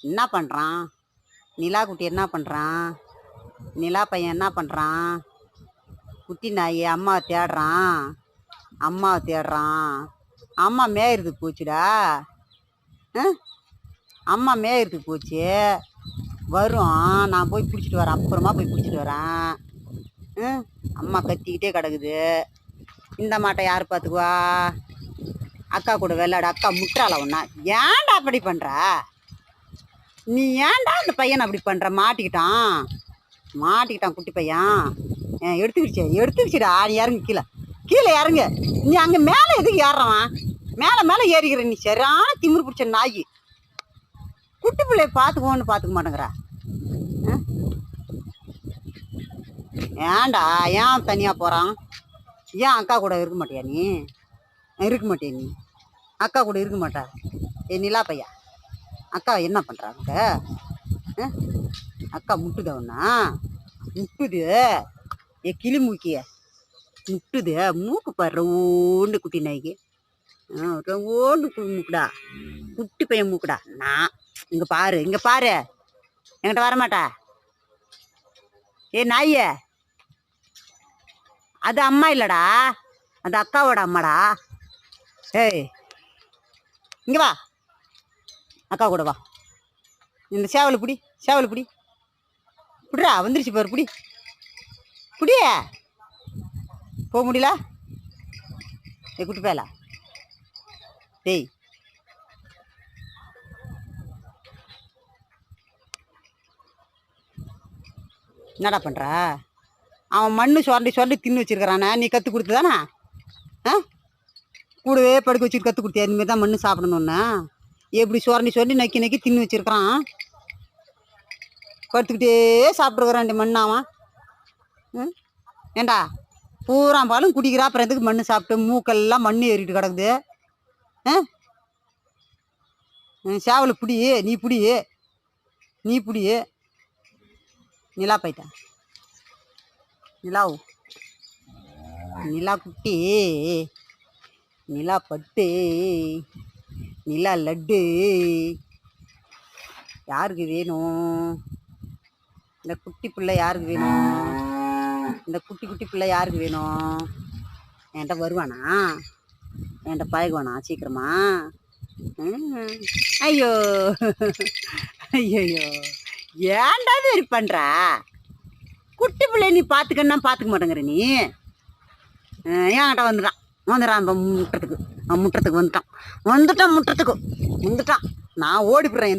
என்ன பண்ணுறான்? நிலா குட்டி என்ன பண்ணுறான்? நிலா பையன் என்ன பண்ணுறான்? குட்டி நாய் அம்மாவை தேடுறான். அம்மாவை தேடுறான். அம்மா மேயறதுக்கு போச்சுடா. அம்மா மேயறதுக்கு போச்சு. வரும், நான் போய் பிடிச்சிட்டு வரேன். அப்புறமா போய் பிடிச்சிட்டு வரேன். அம்மா கத்திக்கிட்டே கிடக்குது. இந்த மாட்டை யார் பார்த்துக்குவா? அக்கா கூட விளையாடு. அக்கா முட்டாள ஒன்றா. ஏன்டா அப்படி பண்ணுற? நீ ஏன்டா அந்த பையனை அப்படி பண்ணுற? மாட்டிக்கிட்டான் குட்டி பையன். எடுத்துக்கிச்சுடா. நீ இறங்கு, கீழே இறங்கு. நீ அங்கே மேலே எதுக்கு ஏறுறவன்? மேலே ஏறிக்கிற நீ. சரியான திமிரு பிடிச்ச நாய். குட்டி பிள்ளைய பார்த்துக்க மாட்டேங்கிற. ஏன்டா ஏன் தனியாக போகிறான்? ஏன் அக்கா கூட இருக்க மாட்டியா நீ? அக்கா கூட இருக்க மாட்டா? நிலா பையா, அக்கா என்ன பண்ணுறாங்க? அக்கா முட்டுதா ஒன்னா? முட்டுது. கிளி மூக்கிய முட்டுது. மூக்கு பாரு, ஓண்டு குட்டி நாய்க்கு. ஓண்டு மூக்குடா. குட்டி பையன் மூக்குடா. நான் இங்கே பாரு என்கிட்ட வரமாட்டா? நாயே, அது அம்மா இல்லடா, அது அக்காவோட அம்மாடா. ஏய், இங்கே வா, அக்கா கூட வா. இந்த சேவல் புடிடா. வந்துருச்சு பாரு. புடி. போக முடியல. குட்டி பேலா. டேய், என்னடா பண்ணுற? அவன் மண்ணு சொல்லி தின்னு வச்சிருக்கிறானே. நீ கற்றுக் கொடுத்துதானே? கூடவே படுக்க வச்சுட்டு கற்றுக் கொடுத்தியா? இனிமேல் தான் மண்ணு சாப்பிடணுன்னு எப்படி சொல்லி நக்கி தின்னு வச்சிருக்கிறான். படுத்துக்கிட்டே சாப்பிட்ருக்குறான் மண்ணாவன். ஏண்டா பூரா பாலும் குடிக்கிறா, அப்புறம் எதுக்கு மண்ணு சாப்பிட்டு? மூக்கெல்லாம் மண்ணு ஏறிட்டு கிடக்குது. சேவலை பிடி. நீ பிடி. நிலா போயிட்டா. நிலா குட்டி, நிலா பட்டு, நிலா லட்டு யாருக்கு வேணும்? இந்த குட்டி பிள்ளை யாருக்கு வேணும்? இந்த குட்டி பிள்ளை யாருக்கு வேணும்? என்கிட்ட வருவானா? என்கிட்ட பழகுவானா சீக்கிரமா? ஐயோ ஏன்டா வெறி பண்ற? குட்டி பிள்ளை நீ பார்த்துக்க மாட்டேங்கிற நீ. என்கிட்ட வந்துட்டான். முட்டுறதுக்கு வந்துட்டான். நான் ஓடி போடுறேன்.